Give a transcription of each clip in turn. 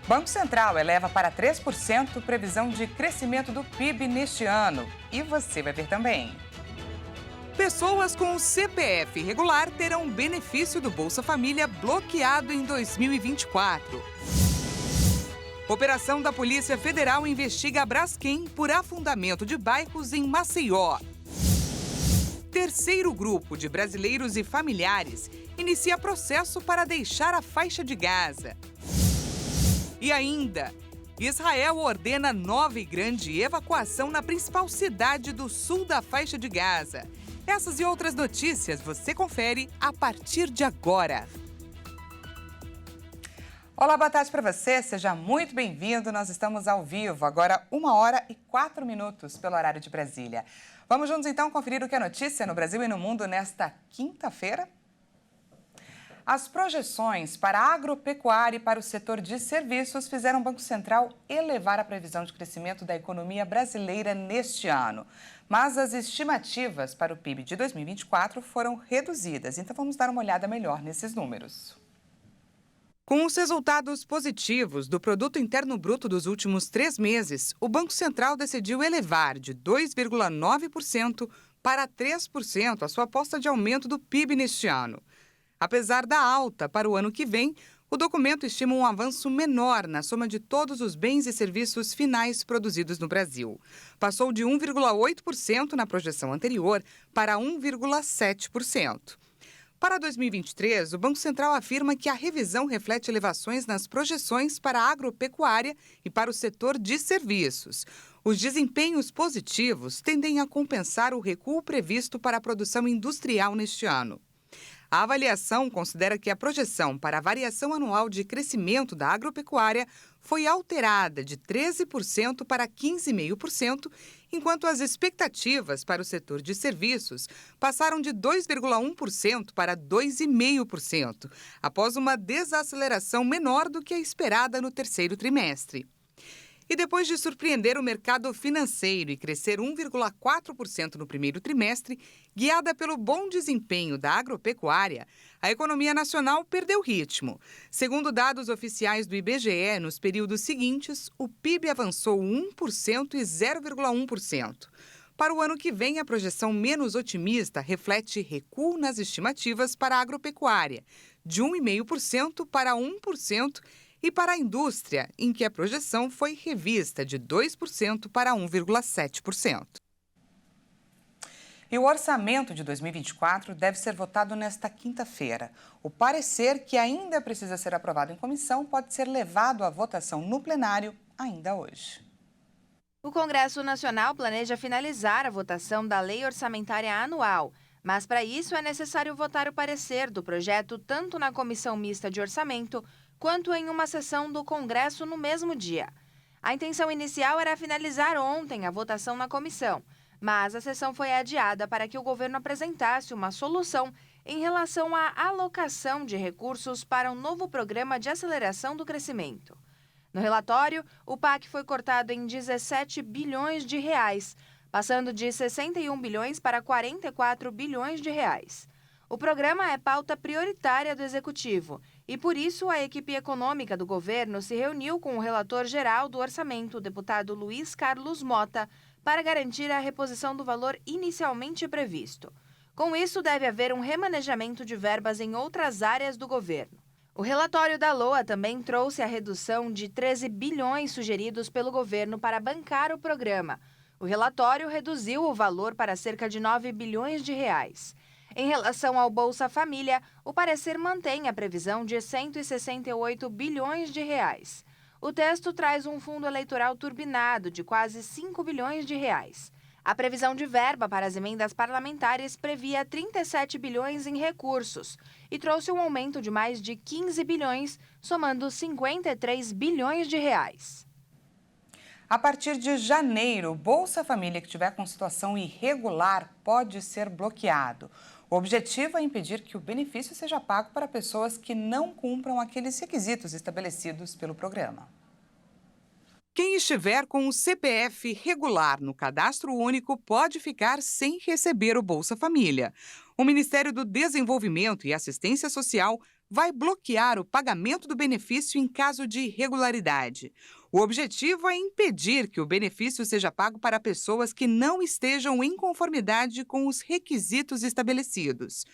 Banco Central eleva para 3% previsão de crescimento do PIB neste ano. E você vai ver também. Pessoas com o CPF irregular terão benefício do Bolsa Família bloqueado em 2024. Operação da Polícia Federal investiga a Braskem por afundamento de bairros em Maceió. Terceiro grupo de brasileiros e familiares inicia processo para deixar a faixa de Gaza. E ainda, Israel ordena nova e grande evacuação na principal cidade do sul da faixa de Gaza. Essas e outras notícias você confere a partir de agora. Olá, boa tarde para você, seja muito bem-vindo. Nós estamos ao vivo, agora 1h04 pelo horário de Brasília. Vamos juntos então conferir o que é notícia no Brasil e no mundo nesta quinta-feira? As projeções para a agropecuária e para o setor de serviços fizeram o Banco Central elevar a previsão de crescimento da economia brasileira neste ano. Mas as estimativas para o PIB de 2024 foram reduzidas, então vamos dar uma olhada melhor nesses números. Com os resultados positivos do Produto Interno Bruto dos últimos 3 meses, o Banco Central decidiu elevar de 2,9% para 3% a sua aposta de aumento do PIB neste ano. Apesar da alta para o ano que vem, o documento estima um avanço menor na soma de todos os bens e serviços finais produzidos no Brasil. Passou de 1,8% na projeção anterior para 1,7%. Para 2023, o Banco Central afirma que a revisão reflete elevações nas projeções para a agropecuária e para o setor de serviços. Os desempenhos positivos tendem a compensar o recuo previsto para a produção industrial neste ano. A avaliação considera que a projeção para a variação anual de crescimento da agropecuária foi alterada de 13% para 15,5%, enquanto as expectativas para o setor de serviços passaram de 2,1% para 2,5%, após uma desaceleração menor do que a esperada no terceiro trimestre. E depois de surpreender o mercado financeiro e crescer 1,4% no primeiro trimestre, guiada pelo bom desempenho da agropecuária, a economia nacional perdeu ritmo. Segundo dados oficiais do IBGE, nos períodos seguintes, o PIB avançou 1% e 0,1%. Para o ano que vem, a projeção menos otimista reflete recuo nas estimativas para a agropecuária, de 1,5% para 1%, e para a indústria, em que a projeção foi revista de 2% para 1,7%. E o orçamento de 2024 deve ser votado nesta quinta-feira. O parecer, que ainda precisa ser aprovado em comissão, pode ser levado à votação no plenário ainda hoje. O Congresso Nacional planeja finalizar a votação da Lei Orçamentária Anual, mas para isso é necessário votar o parecer do projeto tanto na Comissão Mista de Orçamento quanto em uma sessão do Congresso no mesmo dia. A intenção inicial era finalizar ontem a votação na comissão, mas a sessão foi adiada para que o governo apresentasse uma solução em relação à alocação de recursos para um novo programa de aceleração do crescimento. No relatório, o PAC foi cortado em 17 bilhões de reais, passando de 61 bilhões para 44 bilhões de reais. O programa é pauta prioritária do Executivo e, por isso, a equipe econômica do governo se reuniu com o relator-geral do orçamento, o deputado Luiz Carlos Mota, para garantir a reposição do valor inicialmente previsto. Com isso, deve haver um remanejamento de verbas em outras áreas do governo. O relatório da LOA também trouxe a redução de 13 bilhões sugeridos pelo governo para bancar o programa. O relatório reduziu o valor para cerca de 9 bilhões de reais. Em relação ao Bolsa Família, o parecer mantém a previsão de 168 bilhões de reais. O texto traz um fundo eleitoral turbinado de quase 5 bilhões de reais. A previsão de verba para as emendas parlamentares previa 37 bilhões em recursos e trouxe um aumento de mais de 15 bilhões, somando 53 bilhões de reais. A partir de janeiro, o Bolsa Família que tiver com situação irregular pode ser bloqueado. O objetivo é impedir que o benefício seja pago para pessoas que não cumpram aqueles requisitos estabelecidos pelo programa. Quem estiver com o CPF regular no Cadastro Único pode ficar sem receber o Bolsa Família. O Ministério do Desenvolvimento e Assistência Social vai bloquear o pagamento do benefício em caso de irregularidade. O objetivo é impedir que o benefício seja pago para pessoas que não estejam em conformidade com os requisitos estabelecidos.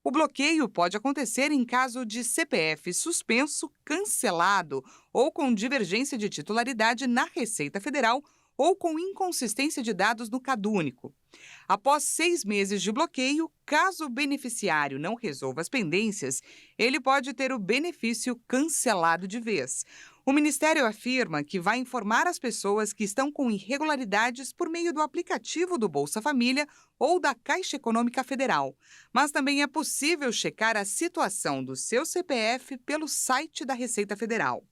O bloqueio pode acontecer em caso de CPF suspenso, cancelado ou com divergência de titularidade na Receita Federal ou com inconsistência de dados no CadÚnico. Após 6 meses de bloqueio, caso o beneficiário não resolva as pendências, ele pode ter o benefício cancelado de vez. O Ministério afirma que vai informar as pessoas que estão com irregularidades por meio do aplicativo do Bolsa Família ou da Caixa Econômica Federal. Mas também é possível checar a situação do seu CPF pelo site da Receita Federal.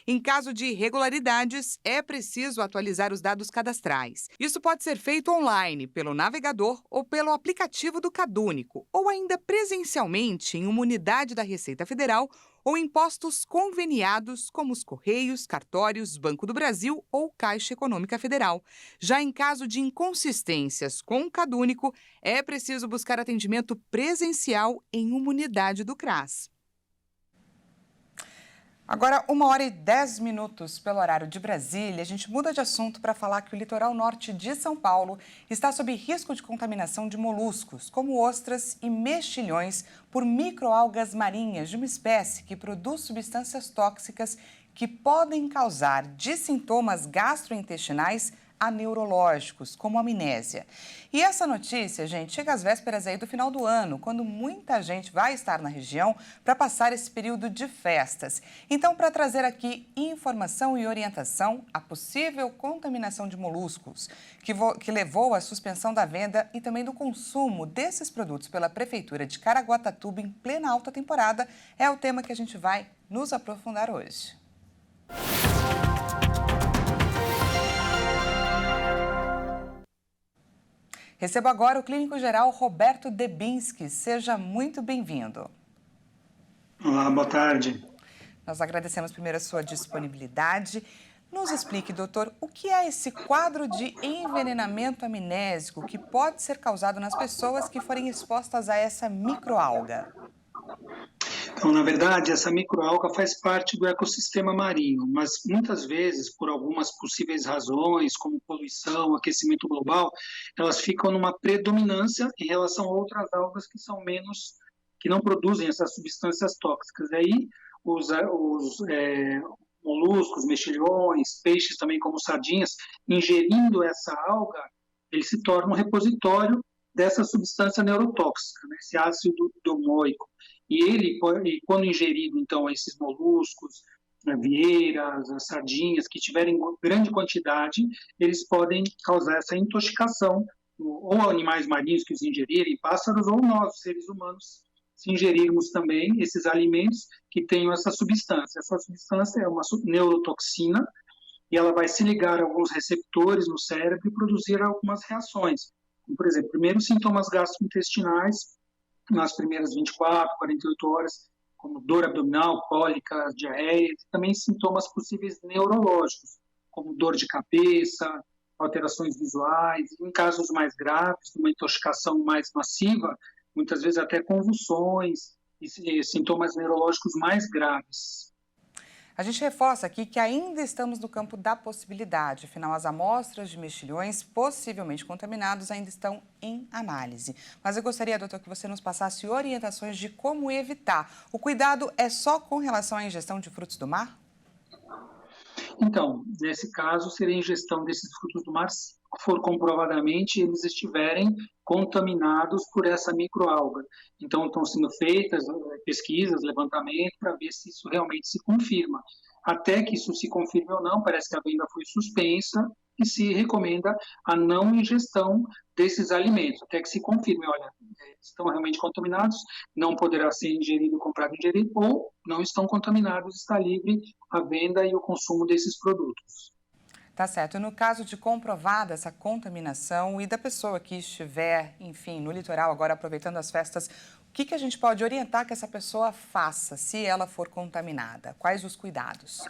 Em caso de irregularidades, é preciso atualizar os dados cadastrais. Isso pode ser feito online, pelo navegador ou pelo aplicativo do CadÚnico, ou ainda presencialmente em uma unidade da Receita Federal ou em postos conveniados, como os Correios, cartórios, Banco do Brasil ou Caixa Econômica Federal. Já em caso de inconsistências com o CadÚnico, é preciso buscar atendimento presencial em uma unidade do CRAS. Agora, 1h10 pelo horário de Brasília, a gente muda de assunto para falar que o litoral norte de São Paulo está sob risco de contaminação de moluscos, como ostras e mexilhões, por microalgas marinhas de uma espécie que produz substâncias tóxicas que podem causar de sintomas gastrointestinais a neurológicos, como amnésia. E essa notícia, gente, chega às vésperas aí do final do ano, quando muita gente vai estar na região para passar esse período de festas. Então, para trazer aqui informação e orientação, a possível contaminação de moluscos, que levou à suspensão da venda e também do consumo desses produtos pela Prefeitura de Caraguatatuba em plena alta temporada, é o tema que a gente vai nos aprofundar hoje. Recebo agora o clínico geral Roberto Debinski. Seja muito bem-vindo. Olá, boa tarde. Nós agradecemos primeiro a sua disponibilidade. Nos explique, doutor, o que é esse quadro de envenenamento amnésico que pode ser causado nas pessoas que forem expostas a essa microalga? Então, na verdade, essa microalga faz parte do ecossistema marinho, mas muitas vezes, por algumas possíveis razões, como poluição, aquecimento global, elas ficam numa predominância em relação a outras algas que são menos, que não produzem essas substâncias tóxicas. Aí, os moluscos, mexilhões, peixes também como sardinhas, ingerindo essa alga, ele se torna um repositório dessa substância neurotóxica, né, esse ácido domoico. E ele, quando ingerido, então, esses moluscos, vieiras, sardinhas, que tiverem grande quantidade, eles podem causar essa intoxicação, ou animais marinhos que os ingerirem, pássaros, ou nós, seres humanos, se ingerirmos também esses alimentos que tenham essa substância. Essa substância é uma neurotoxina, e ela vai se ligar a alguns receptores no cérebro e produzir algumas reações. Como, por exemplo, primeiro sintomas gastrointestinais, nas primeiras 24, 48 horas, como dor abdominal, cólicas, diarreia, e também sintomas possíveis neurológicos, como dor de cabeça, alterações visuais, e em casos mais graves, uma intoxicação mais massiva, muitas vezes até convulsões e sintomas neurológicos mais graves. A gente reforça aqui que ainda estamos no campo da possibilidade, afinal as amostras de mexilhões possivelmente contaminados ainda estão em análise. Mas eu gostaria, doutor, que você nos passasse orientações de como evitar. O cuidado é só com relação à ingestão de frutos do mar? Então, nesse caso, seria a ingestão desses frutos do mar se for comprovadamente eles estiverem contaminados por essa microalga. Então, estão sendo feitas pesquisas, levantamento, para ver se isso realmente se confirma. Até que isso se confirme ou não, parece que a venda foi suspensa e se recomenda a não ingestão desses alimentos, até que se confirme, olha, estão realmente contaminados, não poderá ser ingerido, comprado, ingerido, ou não estão contaminados, está livre a venda e o consumo desses produtos. Tá certo. E no caso de comprovada essa contaminação e da pessoa que estiver, enfim, no litoral agora aproveitando as festas, o que a gente pode orientar que essa pessoa faça se ela for contaminada? Quais os cuidados?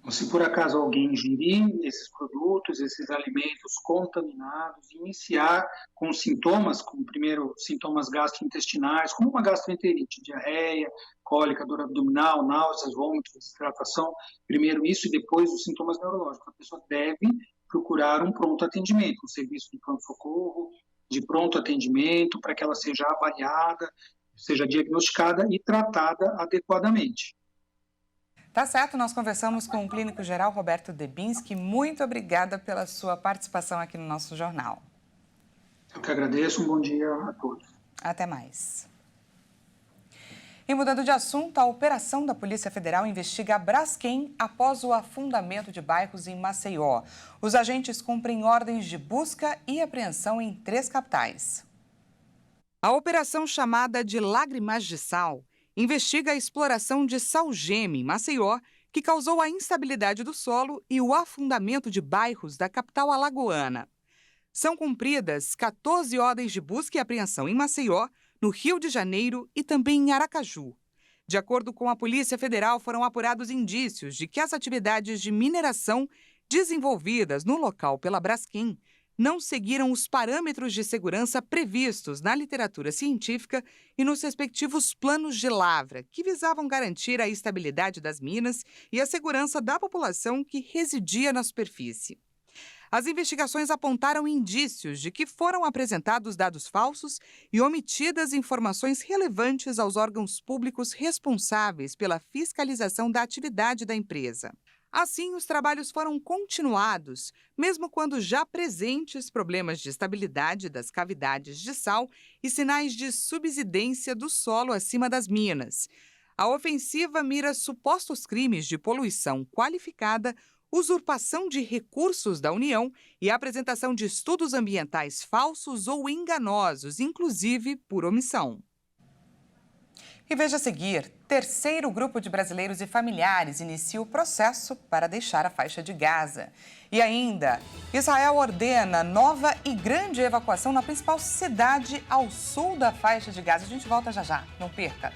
Se por acaso alguém ingerir esses produtos, esses alimentos contaminados, iniciar com sintomas, como primeiro sintomas gastrointestinais, como uma gastroenterite, diarreia, cólica, dor abdominal, náuseas, vômitos, desidratação, primeiro isso e depois os sintomas neurológicos. A pessoa deve procurar um pronto atendimento, um serviço de pronto-socorro, de pronto atendimento, para que ela seja avaliada, seja diagnosticada e tratada adequadamente. Tá certo, nós conversamos com o clínico geral Roberto Debinski. Muito obrigada pela sua participação aqui no nosso jornal. Eu que agradeço, um bom dia a todos. Até mais. E mudando de assunto, a operação da Polícia Federal investiga a Braskem após o afundamento de bairros em Maceió. Os agentes cumprem ordens de busca e apreensão em 3 capitais. A operação chamada de Lágrimas de Sal investiga a exploração de sal-geme em Maceió, que causou a instabilidade do solo e o afundamento de bairros da capital alagoana. São cumpridas 14 ordens de busca e apreensão em Maceió, no Rio de Janeiro e também em Aracaju. De acordo com a Polícia Federal, foram apurados indícios de que as atividades de mineração desenvolvidas no local pela Braskem não seguiram os parâmetros de segurança previstos na literatura científica e nos respectivos planos de lavra, que visavam garantir a estabilidade das minas e a segurança da população que residia na superfície. As investigações apontaram indícios de que foram apresentados dados falsos e omitidas informações relevantes aos órgãos públicos responsáveis pela fiscalização da atividade da empresa. Assim, os trabalhos foram continuados, mesmo quando já presentes problemas de estabilidade das cavidades de sal e sinais de subsidência do solo acima das minas. A ofensiva mira supostos crimes de poluição qualificada, usurpação de recursos da União e apresentação de estudos ambientais falsos ou enganosos, inclusive por omissão. E veja a seguir, terceiro grupo de brasileiros e familiares inicia o processo para deixar a faixa de Gaza. E ainda, Israel ordena nova e grande evacuação na principal cidade ao sul da faixa de Gaza. A gente volta já já, não perca.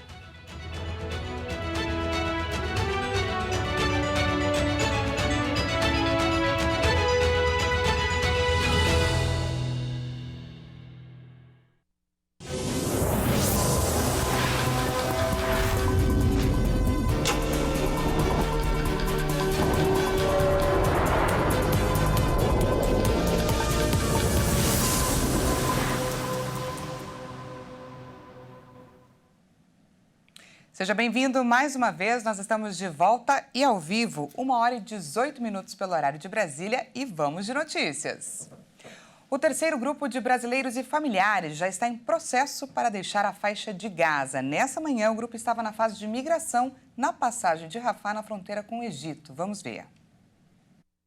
Seja bem-vindo mais uma vez, nós estamos de volta e ao vivo, 1h18 pelo horário de Brasília e vamos de notícias. O terceiro grupo de brasileiros e familiares já está em processo para deixar a faixa de Gaza. Nessa manhã, o grupo estava na fase de migração na passagem de Rafah, na fronteira com o Egito. Vamos ver.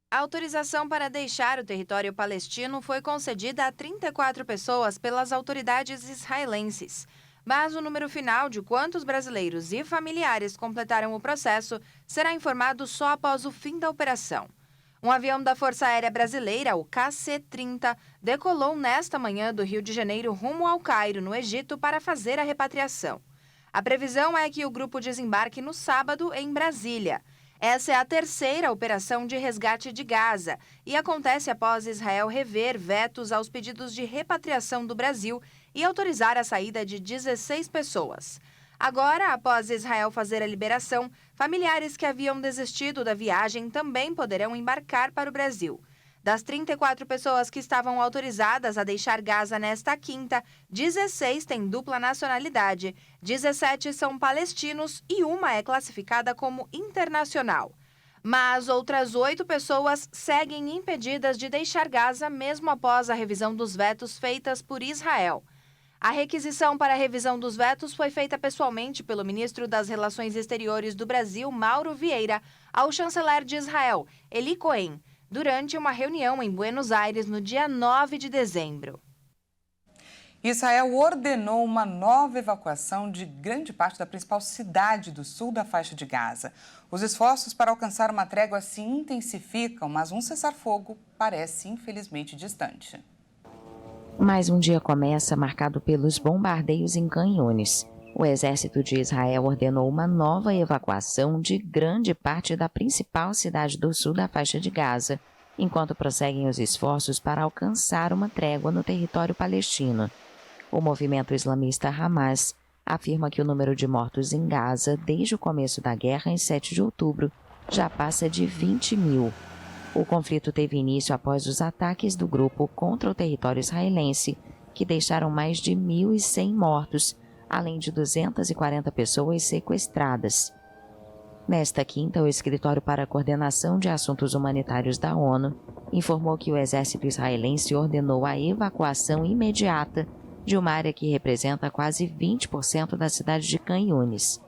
A autorização para deixar o território palestino foi concedida a 34 pessoas pelas autoridades israelenses. Mas o número final de quantos brasileiros e familiares completaram o processo será informado só após o fim da operação. Um avião da Força Aérea Brasileira, o KC-30, decolou nesta manhã do Rio de Janeiro rumo ao Cairo, no Egito, para fazer a repatriação. A previsão é que o grupo desembarque no sábado em Brasília. Essa é a terceira operação de resgate de Gaza e acontece após Israel rever vetos aos pedidos de repatriação do Brasil e autorizar a saída de 16 pessoas. Agora, após Israel fazer a liberação, familiares que haviam desistido da viagem também poderão embarcar para o Brasil. Das 34 pessoas que estavam autorizadas a deixar Gaza nesta quinta, 16 têm dupla nacionalidade, 17 são palestinos e uma é classificada como internacional. Mas outras 8 pessoas seguem impedidas de deixar Gaza mesmo após a revisão dos vetos feitas por Israel. A requisição para a revisão dos vetos foi feita pessoalmente pelo ministro das Relações Exteriores do Brasil, Mauro Vieira, ao chanceler de Israel, Eli Cohen, durante uma reunião em Buenos Aires no dia 9 de dezembro. Israel ordenou uma nova evacuação de grande parte da principal cidade do sul da faixa de Gaza. Os esforços para alcançar uma trégua se intensificam, mas um cessar-fogo parece infelizmente distante. Mais um dia começa marcado pelos bombardeios em Khan Younis. O exército de Israel ordenou uma nova evacuação de grande parte da principal cidade do sul da faixa de Gaza, enquanto prosseguem os esforços para alcançar uma trégua no território palestino. O movimento islamista Hamas afirma que o número de mortos em Gaza desde o começo da guerra em 7 de outubro já passa de 20 mil. O conflito teve início após os ataques do grupo contra o território israelense, que deixaram mais de 1.100 mortos, além de 240 pessoas sequestradas. Nesta quinta, o Escritório para a Coordenação de Assuntos Humanitários da ONU informou que o exército israelense ordenou a evacuação imediata de uma área que representa quase 20% da cidade de Khan Yunis.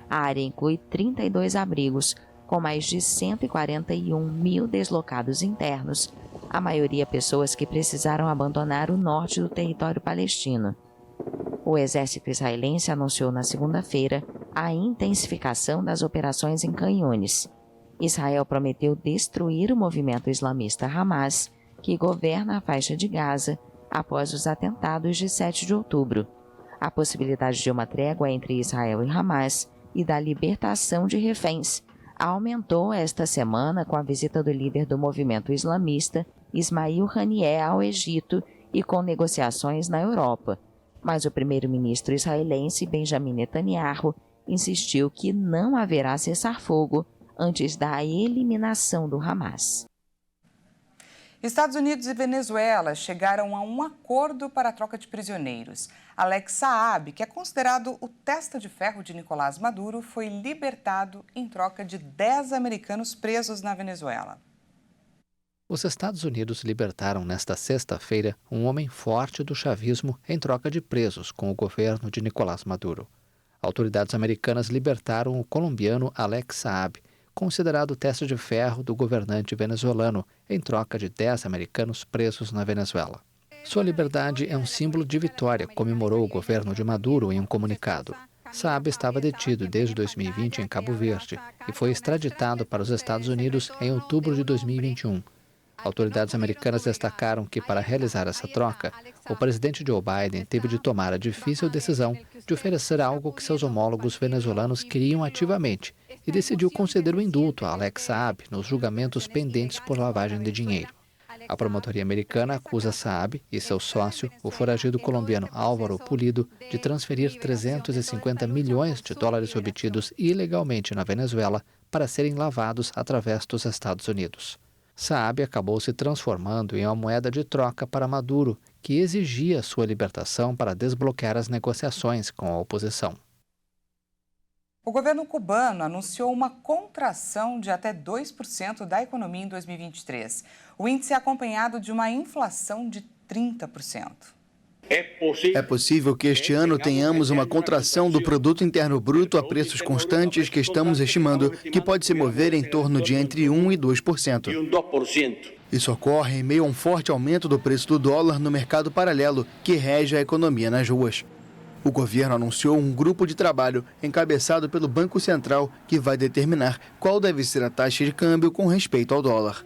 A área inclui 32 abrigos, com mais de 141 mil deslocados internos, a maioria pessoas que precisaram abandonar o norte do território palestino. O exército israelense anunciou na segunda-feira a intensificação das operações em Khan Yunis. Israel prometeu destruir o movimento islamista Hamas, que governa a faixa de Gaza, após os atentados de 7 de outubro. A possibilidade de uma trégua entre Israel e Hamas e da libertação de reféns aumentou esta semana com a visita do líder do movimento islamista, Ismail Haniyeh, ao Egito e com negociações na Europa. Mas o primeiro-ministro israelense Benjamin Netanyahu insistiu que não haverá cessar-fogo antes da eliminação do Hamas. Estados Unidos e Venezuela chegaram a um acordo para a troca de prisioneiros. Alex Saab, que é considerado o testa de ferro de Nicolás Maduro, foi libertado em troca de 10 americanos presos na Venezuela. Os Estados Unidos libertaram nesta sexta-feira um homem forte do chavismo em troca de presos com o governo de Nicolás Maduro. Autoridades americanas libertaram o colombiano Alex Saab, considerado testa de ferro do governante venezuelano, em troca de 10 americanos presos na Venezuela. Sua liberdade é um símbolo de vitória, comemorou o governo de Maduro em um comunicado. Saab estava detido desde 2020 em Cabo Verde e foi extraditado para os Estados Unidos em outubro de 2021. Autoridades americanas destacaram que, para realizar essa troca, o presidente Joe Biden teve de tomar a difícil decisão de oferecer algo que seus homólogos venezuelanos queriam ativamente e decidiu conceder o indulto a Alex Saab nos julgamentos pendentes por lavagem de dinheiro. A promotoria americana acusa Saab e seu sócio, o foragido colombiano Álvaro Pulido, de transferir 350 milhões de dólares obtidos ilegalmente na Venezuela para serem lavados através dos Estados Unidos. Saab acabou se transformando em uma moeda de troca para Maduro, que exigia sua libertação para desbloquear as negociações com a oposição. O governo cubano anunciou uma contração de até 2% da economia em 2023. O índice é acompanhado de uma inflação de 30%. É possível que este ano tenhamos uma contração do Produto Interno Bruto a preços constantes que estamos estimando que pode se mover em torno de entre 1% e 2%. Isso ocorre em meio a um forte aumento do preço do dólar no mercado paralelo que rege a economia nas ruas. O governo anunciou um grupo de trabalho encabeçado pelo Banco Central que vai determinar qual deve ser a taxa de câmbio com respeito ao dólar.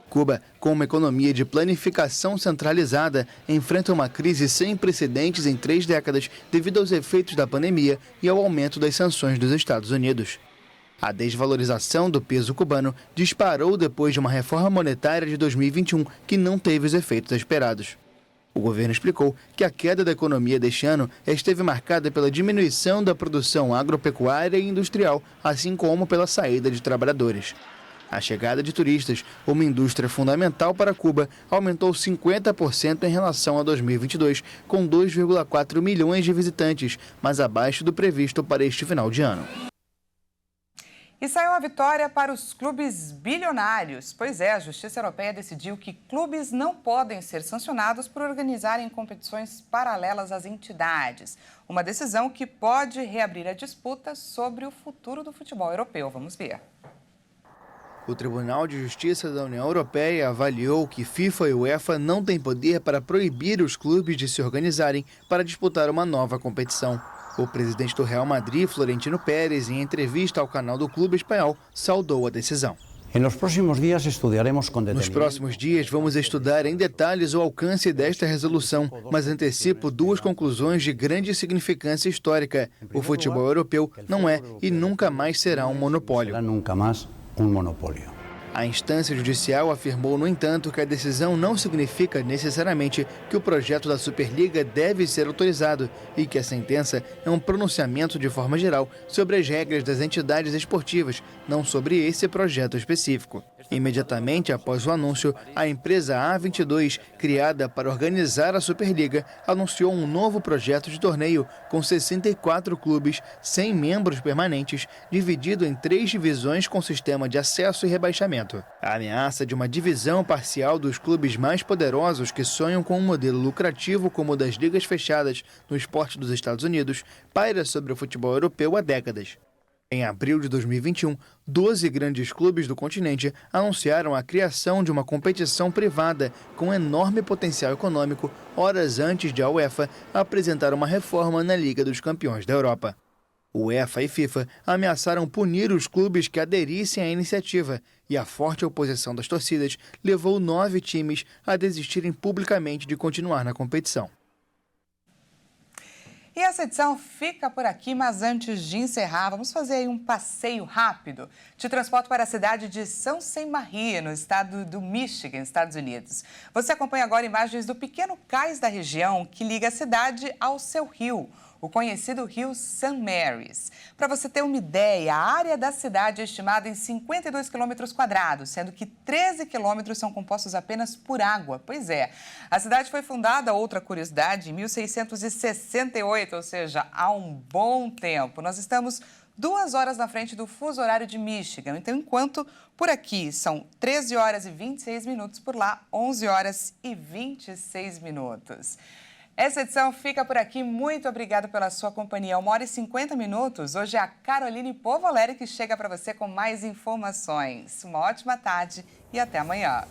Cuba, com uma economia de planificação centralizada, enfrenta uma crise sem precedentes em 3 décadas devido aos efeitos da pandemia e ao aumento das sanções dos Estados Unidos. A desvalorização do peso cubano disparou depois de uma reforma monetária de 2021 que não teve os efeitos esperados. O governo explicou que a queda da economia deste ano esteve marcada pela diminuição da produção agropecuária e industrial, assim como pela saída de trabalhadores. A chegada de turistas, uma indústria fundamental para Cuba, aumentou 50% em relação a 2022, com 2,4 milhões de visitantes, mas abaixo do previsto para este final de ano. E saiu a vitória para os clubes bilionários. Pois é, a Justiça Europeia decidiu que clubes não podem ser sancionados por organizarem competições paralelas às entidades. Uma decisão que pode reabrir a disputa sobre o futuro do futebol europeu. Vamos ver. O Tribunal de Justiça da União Europeia avaliou que FIFA e UEFA não têm poder para proibir os clubes de se organizarem para disputar uma nova competição. O presidente do Real Madrid, Florentino Pérez, em entrevista ao canal do Clube Espanhol, saudou a decisão. Nos próximos dias vamos estudar em detalhes o alcance desta resolução, mas antecipo duas conclusões de grande significância histórica. O futebol europeu não é e nunca mais será um monopólio. A instância judicial afirmou, no entanto, que a decisão não significa necessariamente que o projeto da Superliga deve ser autorizado e que a sentença é um pronunciamento de forma geral sobre as regras das entidades esportivas, não sobre esse projeto específico. Imediatamente após o anúncio, a empresa A22, criada para organizar a Superliga, anunciou um novo projeto de torneio com 64 clubes, 100 membros permanentes, dividido em 3 divisões com sistema de acesso e rebaixamento. A ameaça de uma divisão parcial dos clubes mais poderosos que sonham com um modelo lucrativo como o das ligas fechadas no esporte dos Estados Unidos paira sobre o futebol europeu há décadas. Em abril de 2021, 12 grandes clubes do continente anunciaram a criação de uma competição privada com enorme potencial econômico, horas antes de a UEFA apresentar uma reforma na Liga dos Campeões da Europa. UEFA e FIFA ameaçaram punir os clubes que aderissem à iniciativa e a forte oposição das torcidas levou 9 times a desistirem publicamente de continuar na competição. E essa edição fica por aqui, mas antes de encerrar, vamos fazer aí um passeio rápido. Te transporto para a cidade de Sault-Sainte-Marie, no estado do Michigan, Estados Unidos. Você acompanha agora imagens do pequeno cais da região que liga a cidade ao seu rio, o conhecido rio St. Mary's. Para você ter uma ideia, a área da cidade é estimada em 52 quilômetros quadrados, sendo que 13 quilômetros são compostos apenas por água. Pois é, a cidade foi fundada, outra curiosidade, em 1668, ou seja, há um bom tempo. Nós estamos 2 horas na frente do fuso horário de Michigan. Então, enquanto por aqui são 13 horas e 26 minutos, por lá 11 horas e 26 minutos. Essa edição fica por aqui. Muito obrigada pela sua companhia. 1 hora e 50 minutos. Hoje é a Caroline Povoleri que chega para você com mais informações. Uma ótima tarde e até amanhã.